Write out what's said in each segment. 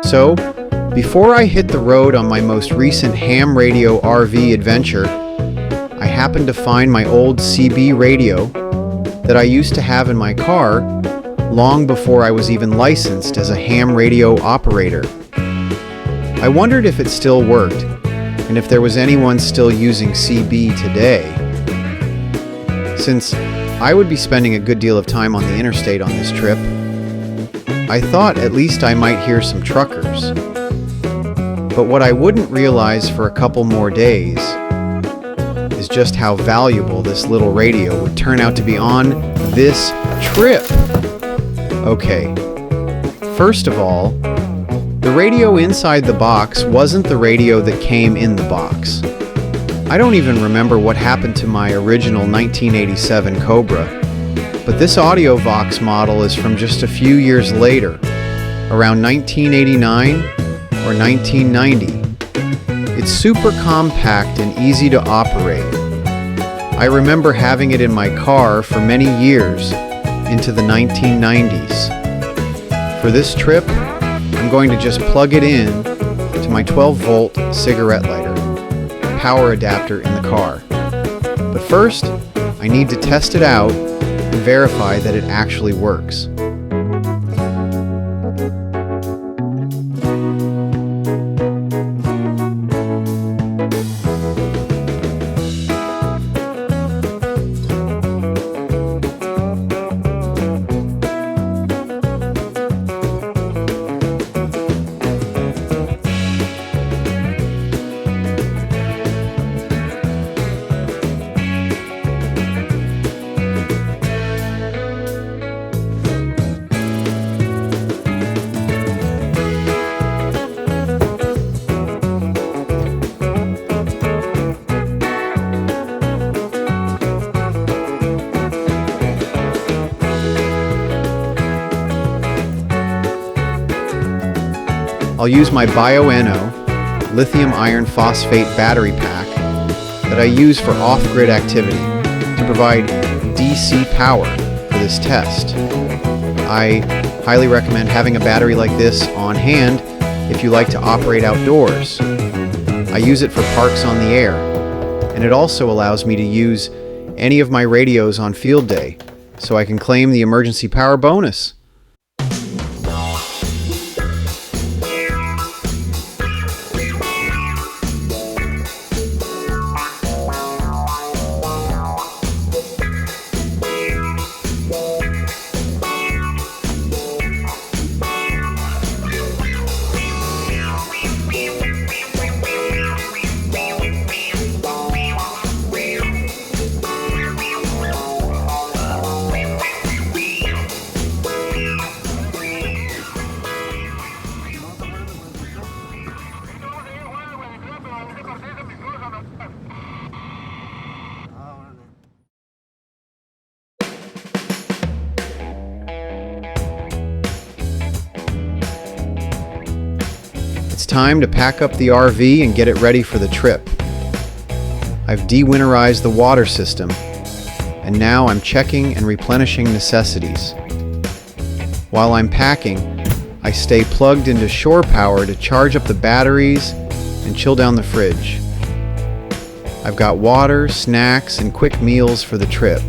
So, before I hit the road on my most recent ham radio RV adventure, I happened to find my old CB radio that I used to have in my car long before I was even licensed as a ham radio operator. I wondered if it still worked, and if there was anyone still using CB today. Since I would be spending a good deal of time on the interstate on this trip, I thought at least I might hear some truckers. But what I wouldn't realize for a couple more days is just how valuable this little radio would turn out to be on this trip. Okay, first of all, the radio inside the box wasn't the radio that came in the box. I don't even remember what happened to my original 1987 Cobra, but this AudioVox model is from just a few years later, around 1989 or 1990. It's super compact and easy to operate. I remember having it in my car for many years into the 1990s. For this trip, I'm going to just plug it in to my 12-volt cigarette lighter power adapter in the car. But first, I need to test it out and verify that it actually works. I'll use my Bioenno lithium iron phosphate battery pack that I use for off-grid activity to provide DC power for this test. I highly recommend having a battery like this on hand if you like to operate outdoors. I use it for parks on the air, and it also allows me to use any of my radios on field day, so I can claim the emergency power bonus. It's time to pack up the RV and get it ready for the trip. I've dewinterized the water system, and now I'm checking and replenishing necessities. While I'm packing, I stay plugged into shore power to charge up the batteries and chill down the fridge. I've got water, snacks, and quick meals for the trip.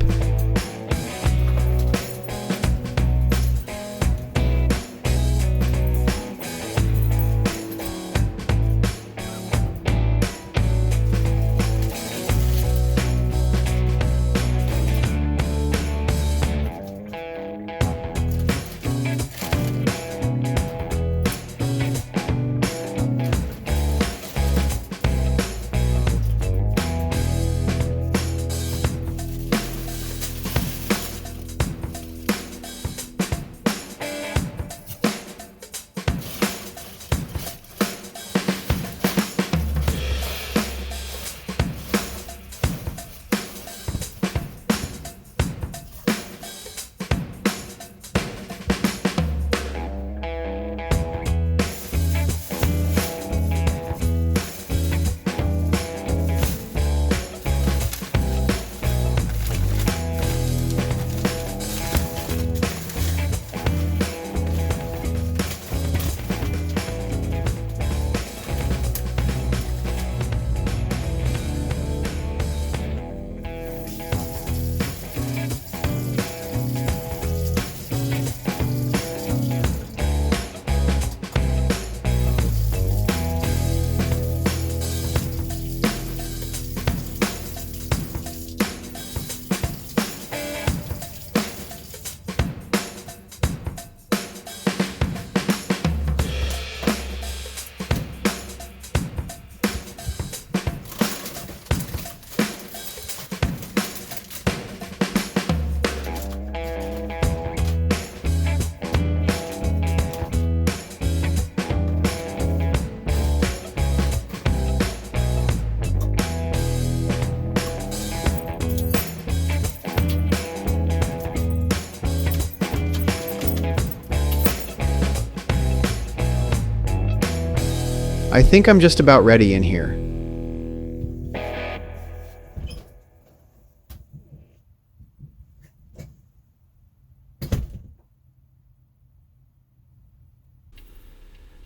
I think I'm just about ready in here.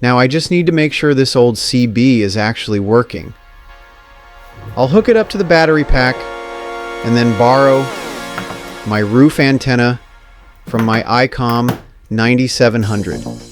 Now I just need to make sure this old CB is actually working. I'll hook it up to the battery pack and then borrow my roof antenna from my ICOM 9700.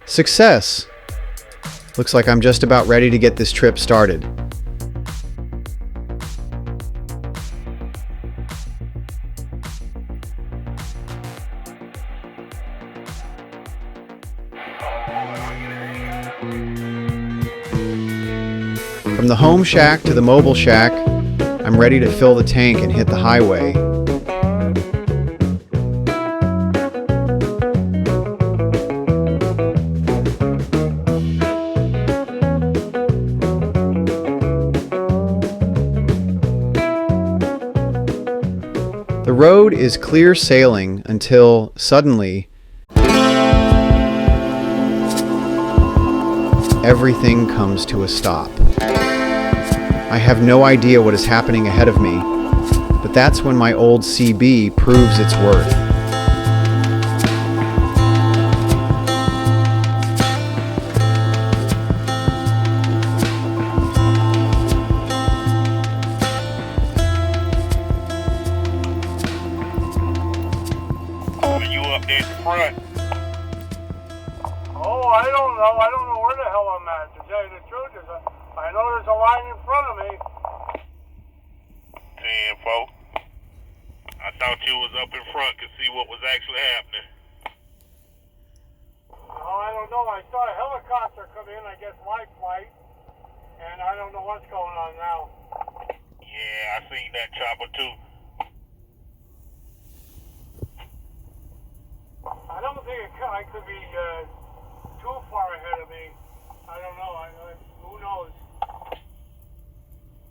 Success! Looks like I'm just about ready to get this trip started. From the home shack to the mobile shack, I'm ready to fill the tank and hit the highway. The road is clear sailing until suddenly everything comes to a stop. I have no idea what is happening ahead of me, but that's when my old CB proves its worth. You up there in the front? Oh, I don't know. I don't know where the hell I'm at. To tell you the truth, I know there's a line in front of me. 10-4. I thought you was up in front to see what was actually happening. Oh, I don't know. I saw a helicopter come in, I guess light flight, and I don't know what's going on now. Yeah, I seen that chopper too. I don't think I could be too far ahead of me. I don't know. Who knows?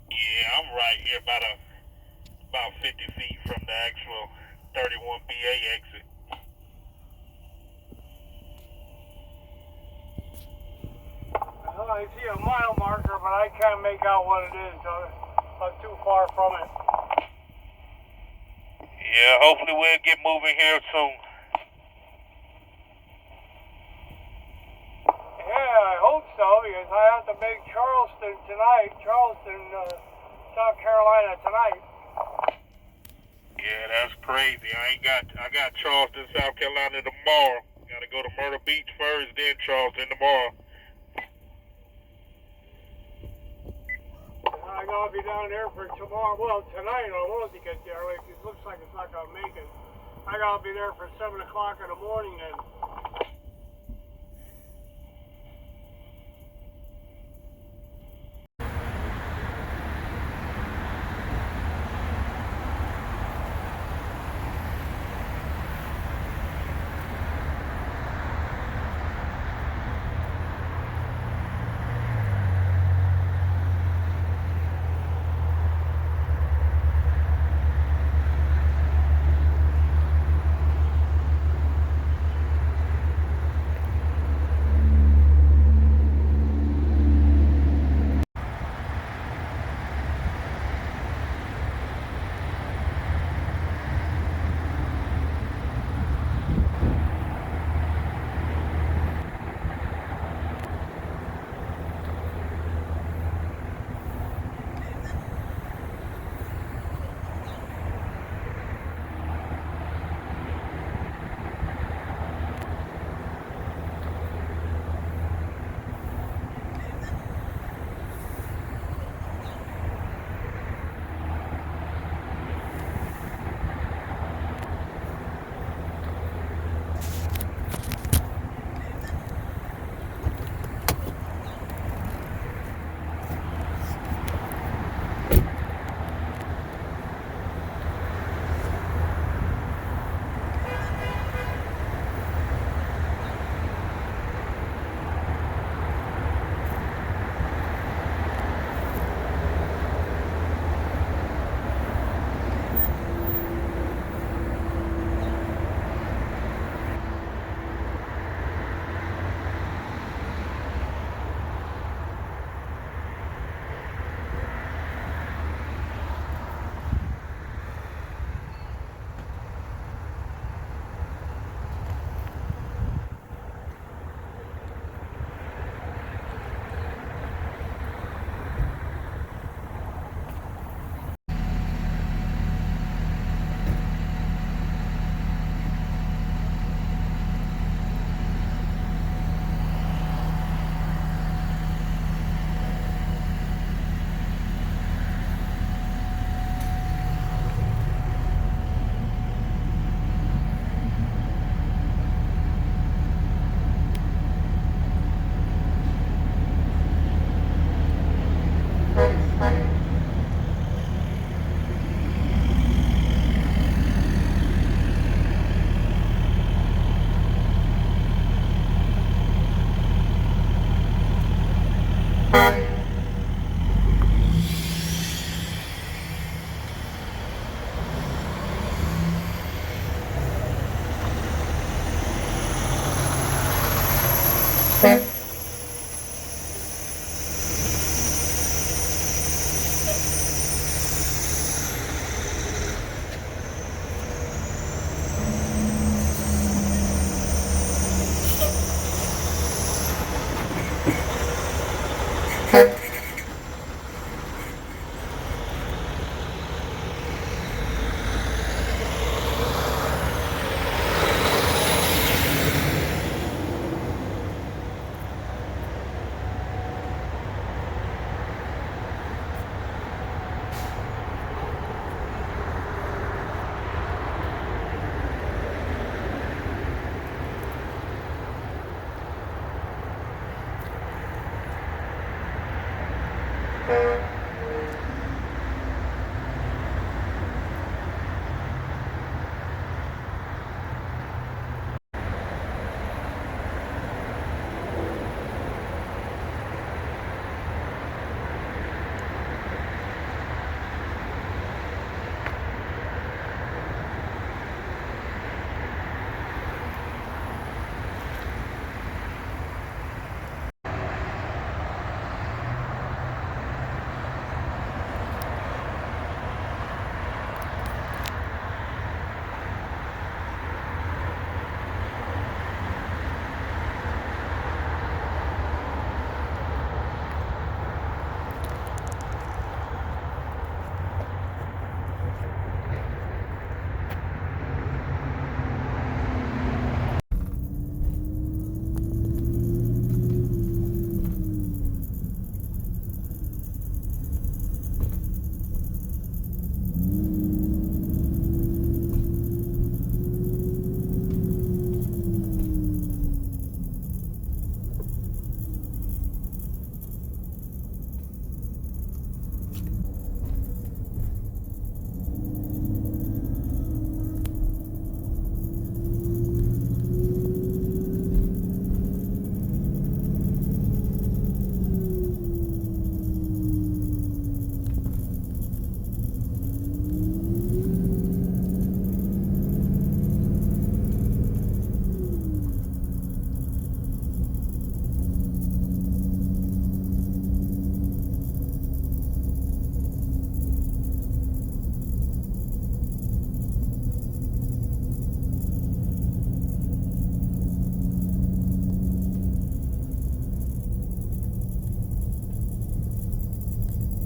Yeah, I'm right here about 50 feet from the actual 31BA exit. Well, I see a mile marker, but I can't make out what it is. I'm too far from it. Yeah, hopefully we'll get moving here soon. Yeah, I hope so, because I have to make Charleston, South Carolina tonight. Yeah, that's crazy. I got Charleston, South Carolina tomorrow. Gotta go to Myrtle Beach first, then Charleston tomorrow. I'm gonna be down there for tomorrow. Well, tonight almost to get there. It looks like it's not gonna make it. I gotta be there for 7 o'clock in the morning then.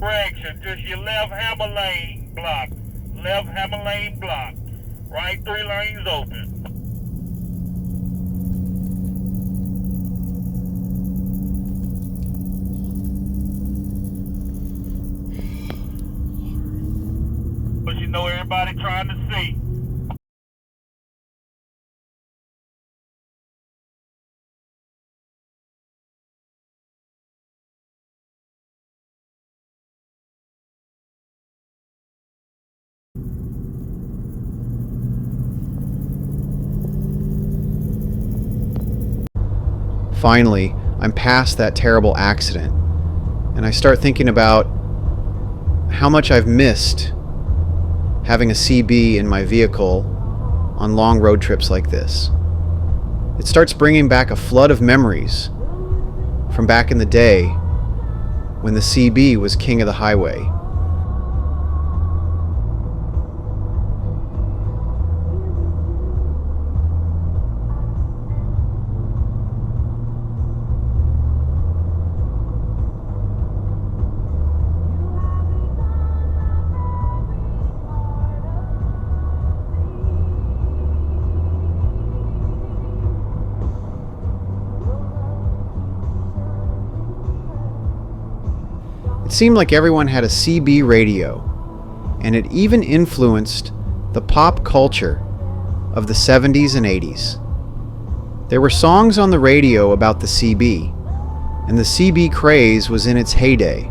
correction. Just your left hammer lane block. Left hammer lane block. Right 3 lanes open. But you know everybody trying to see. Finally, I'm past that terrible accident, and I start thinking about how much I've missed having a CB in my vehicle on long road trips like this. It starts bringing back a flood of memories from back in the day when the CB was king of the highway. It seemed like everyone had a CB radio, and it even influenced the pop culture of the 70s and 80s. There were songs on the radio about the CB, and the CB craze was in its heyday.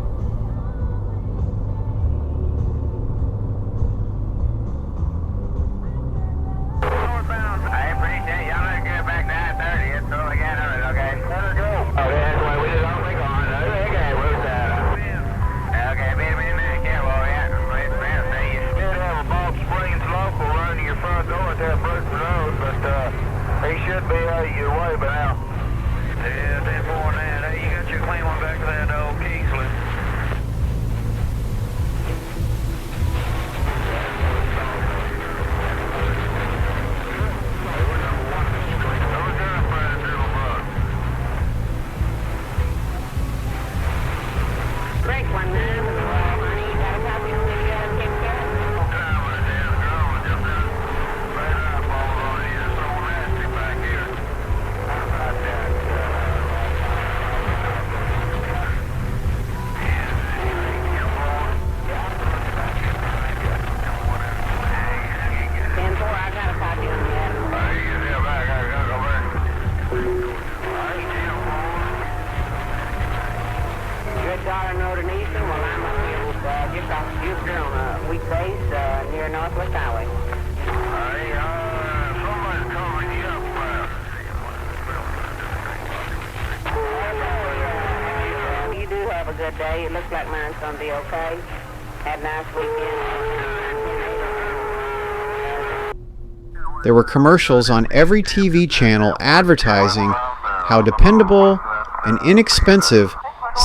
Good day. It looks like mine's going to be okay. Have a nice weekend. There were commercials on every TV channel advertising how dependable and inexpensive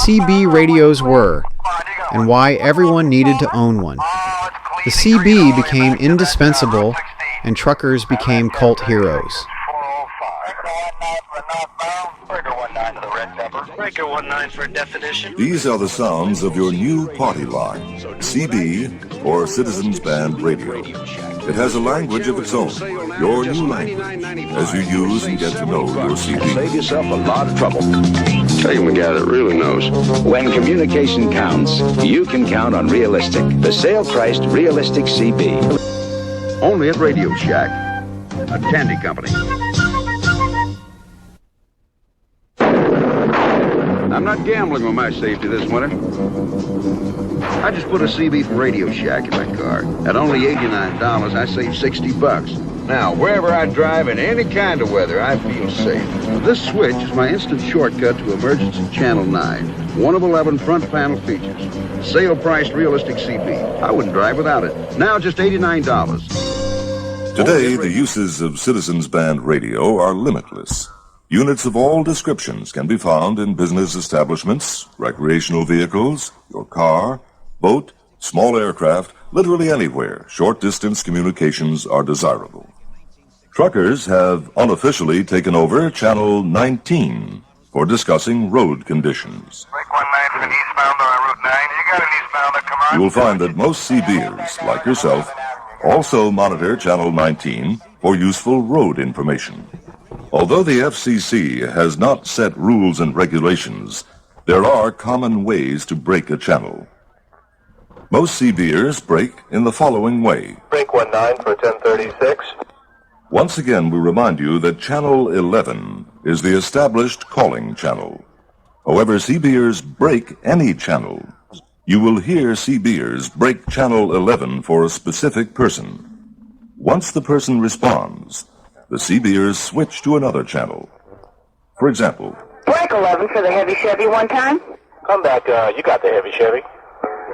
CB radios were and why everyone needed to own one. The CB became indispensable and truckers became cult heroes. Breaker 19 for definition. These are the sounds of your new party line, CB, or Citizens Band Radio. It has a language of its own, your new language, as you use and get to know your CB. Save yourself a lot of trouble. Tell you a guy that really knows. When communication counts, you can count on Realistic, the sale-priced Realistic CB. Only at Radio Shack, a candy company. I'm not gambling with my safety this winter. I just put a CB from Radio Shack in my car. At only $89, I save $60. Now, wherever I drive in any kind of weather, I feel safe. This switch is my instant shortcut to Emergency Channel 9. One of 11 front panel features. Sale-priced Realistic CB. I wouldn't drive without it. Now just $89. Today, the uses of Citizens Band Radio are limitless. Units of all descriptions can be found in business establishments, recreational vehicles, your car, boat, small aircraft, literally anywhere short-distance communications are desirable. Truckers have unofficially taken over Channel 19 for discussing road conditions. Break 19 eastbound on Route 9. You will find that most CBers, like yourself, also monitor Channel 19 for useful road information. Although the FCC has not set rules and regulations, there are common ways to break a channel. Most CBers break in the following way. Break 19 for 1036. Once again, we remind you that Channel 11 is the established calling channel. However, CBers break any channel. You will hear CBers break Channel 11 for a specific person. Once the person responds, the CBers switch to another channel. For example, Break 11 for the heavy Chevy one time. Come back, you got the heavy Chevy.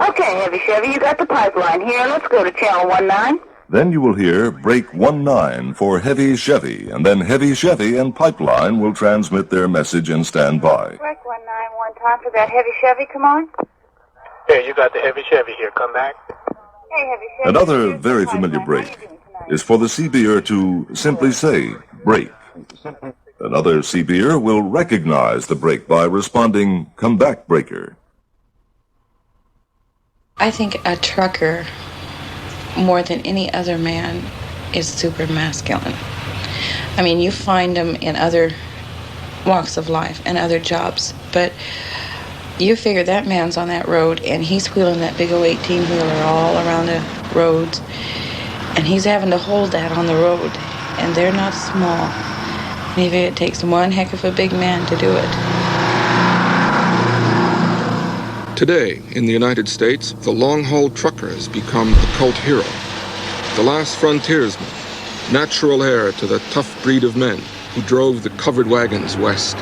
Okay, heavy Chevy, you got the pipeline here. Let's go to channel 19. then you will hear break 19 for Heavy Chevy, and then Heavy Chevy and Pipeline will transmit their message and stand by. Break 19 one time for that heavy Chevy, come on. Hey, you got the heavy Chevy here. Come back. Hey, heavy Chevy. Another very familiar break is for the CBer to simply say, break. Another CBer will recognize the break by responding, come back, breaker. I think a trucker, more than any other man, is super masculine. I mean, you find them in other walks of life and other jobs, but you figure that man's on that road and he's wheeling that big old 18-wheeler all around the roads, and he's having to hold that on the road, and they're not small. Maybe it takes one heck of a big man to do it. Today, in the United States, the long-haul trucker has become a cult hero. The last frontiersman, natural heir to the tough breed of men who drove the covered wagons west.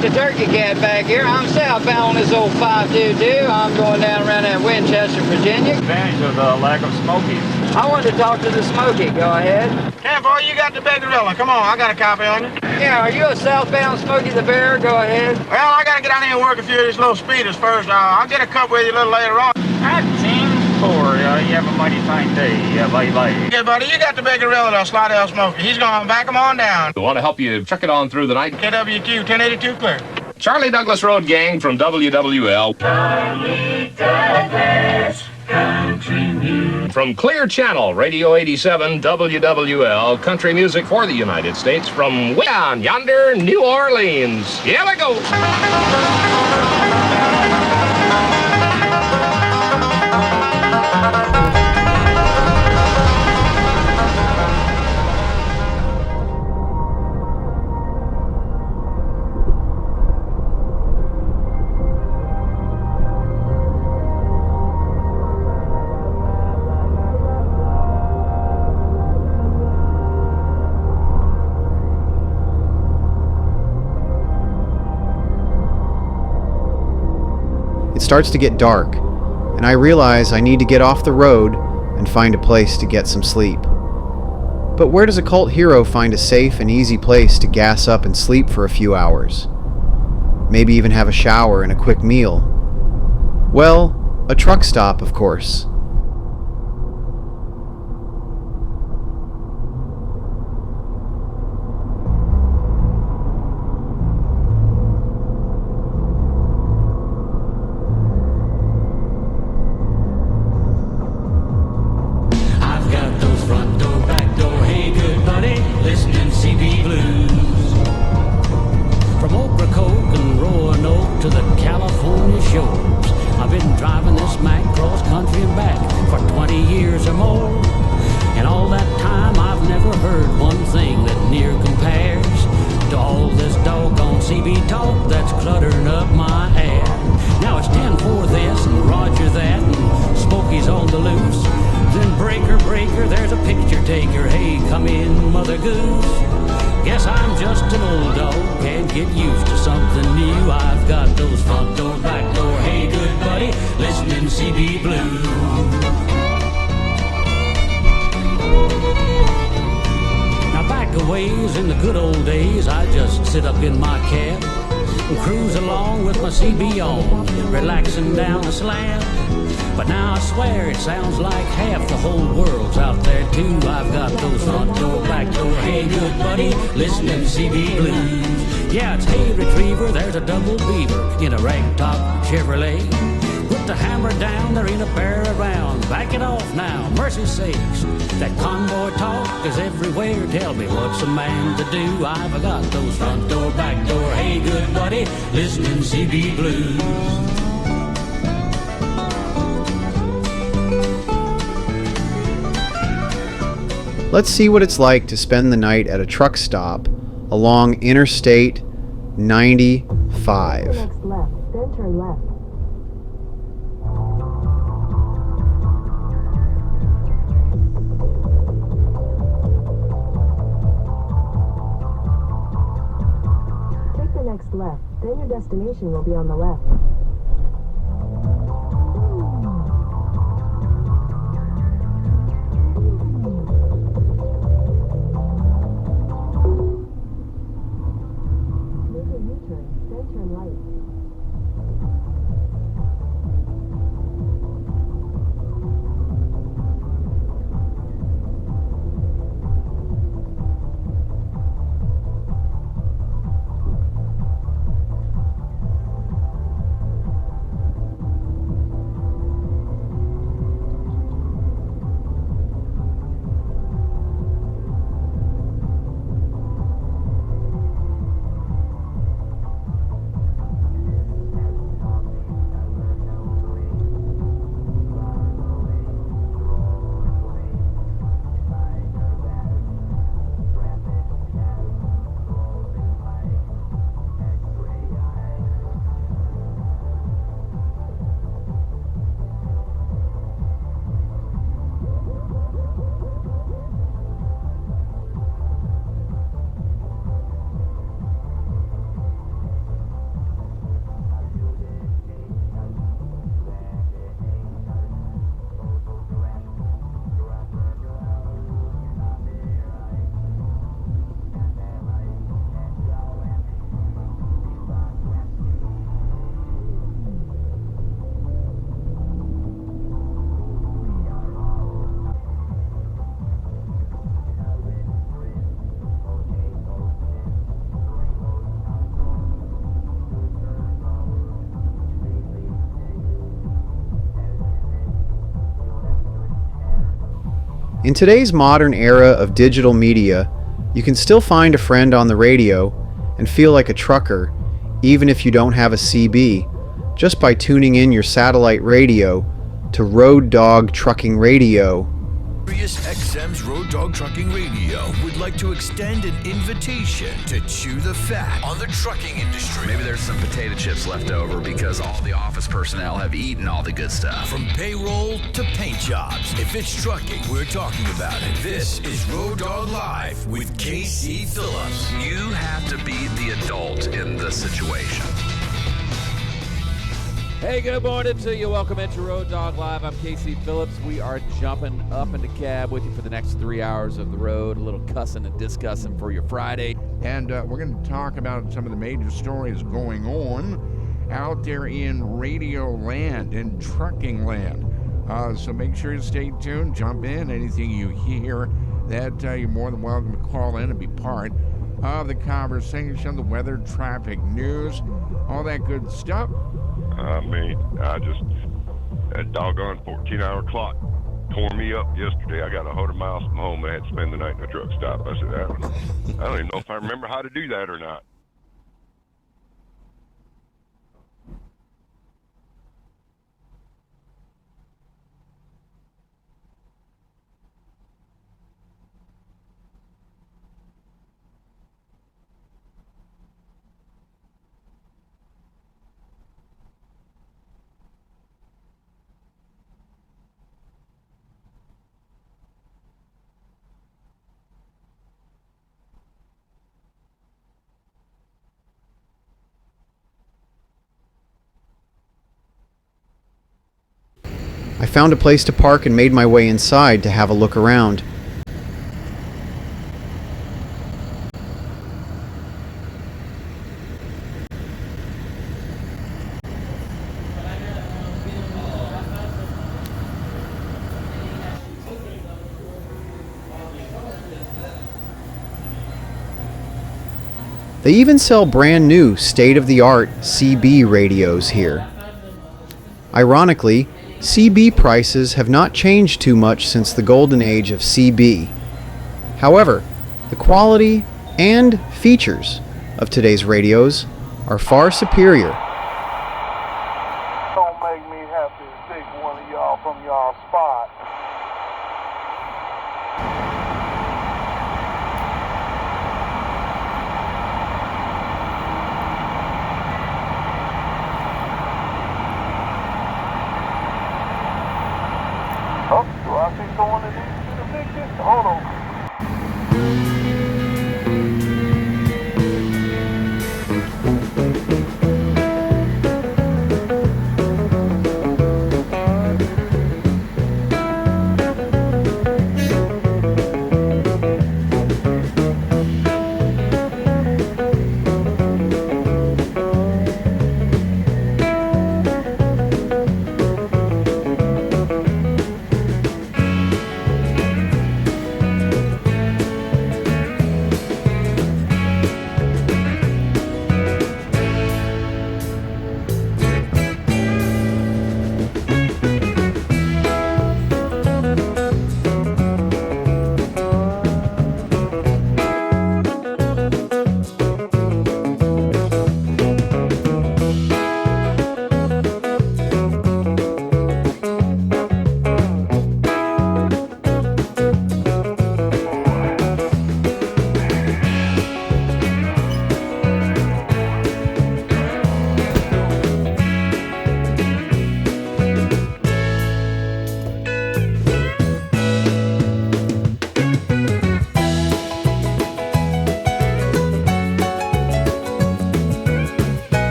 The turkey cat back here. I'm southbound on this old 522. I'm going down around that Winchester, Virginia. Advantage of the lack of smokies. I wanted to talk to the Smoky. Go ahead. Hey, boy, you got the big gorilla. Come on, I got a copy on you. Yeah, are you a southbound Smoky the Bear? Go ahead. Well, I got to get out here and work a few of these little speeders first. I'll get a cup with you a little later on. That seems poor. You have a mighty fine day. Bye-bye. Yeah, buddy, you got the big gorilla, though, Slidell Smoky. He's going to back him on down. We want to help you truck it on through the night. KWQ 1082 clear. Charlie Douglas Road Gang from WWL. Charlie Douglas Country Music. From Clear Channel, Radio 87, WWL, country music for the United States from way down yonder, New Orleans. Here we go. It starts to get dark, and I realize I need to get off the road and find a place to get some sleep. But where does a cult hero find a safe and easy place to gas up and sleep for a few hours? Maybe even have a shower and a quick meal? Well, a truck stop, of course. In the good old days, I just sit up in my cab and cruise along with my CB on, relaxing down the slab. But now I swear it sounds like half the whole world's out there too. I've got those front door, back door, hey good buddy, listening to CB Blues. Yeah, it's hey retriever, there's a double beaver in a ragtop Chevrolet. Put the hammer down, there ain't a bear around. Back it off now, mercy sakes. That convoy talk is everywhere. Tell me what's a man to do? I've got those front door, back door, hey good buddy, listening to CB Blues. Let's see what it's like to spend the night at a truck stop along Interstate 95. Next left, then turn left. Take the next left, then your destination will be on the left. In today's modern era of digital media, you can still find a friend on the radio and feel like a trucker, even if you don't have a CB, just by tuning in your satellite radio to Road Dog Trucking Radio. Sirius XM's Road Dog Trucking Radio would like to extend an invitation to chew the fat on the trucking industry. Maybe there's some potato chips left over because all the office personnel have eaten all the good stuff. From payroll to paint jobs, if it's trucking, we're talking about it. This is Road Dog Live with KC Phillips. You have to be the adult in the situation. Hey, good morning to you. Welcome into Road Dog Live. I'm Casey Phillips. We are jumping up in the cab with you for the next 3 hours of the road. A little cussing and discussing for your Friday. And we're going to talk about some of the major stories going on out there in radio land and trucking land. So make sure you stay tuned. Jump in. Anything you hear that you're more than welcome to call in and be part of the conversation, the weather, traffic, news, all that good stuff. That doggone 14-hour clock tore me up yesterday. I got 100 miles from home and I had to spend the night in a truck stop. I said, I don't even know if I remember how to do that or not. I found a place to park and made my way inside to have a look around. They even sell brand new state-of-the-art CB radios here. Ironically, CB prices have not changed too much since the golden age of CB. However, the quality and features of today's radios are far superior. Don't make me have to take one of y'all from y'all spot. Oh, do I see someone that needs to be the picture? Hold on.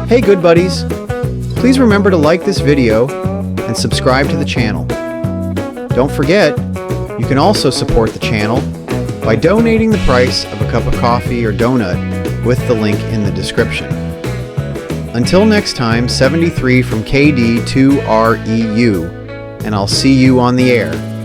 Hey good buddies, please remember to like this video and subscribe to the channel. Don't forget, you can also support the channel by donating the price of a cup of coffee or donut with the link in the description. Until next time, 73 from KD to REU, and I'll see you on the air.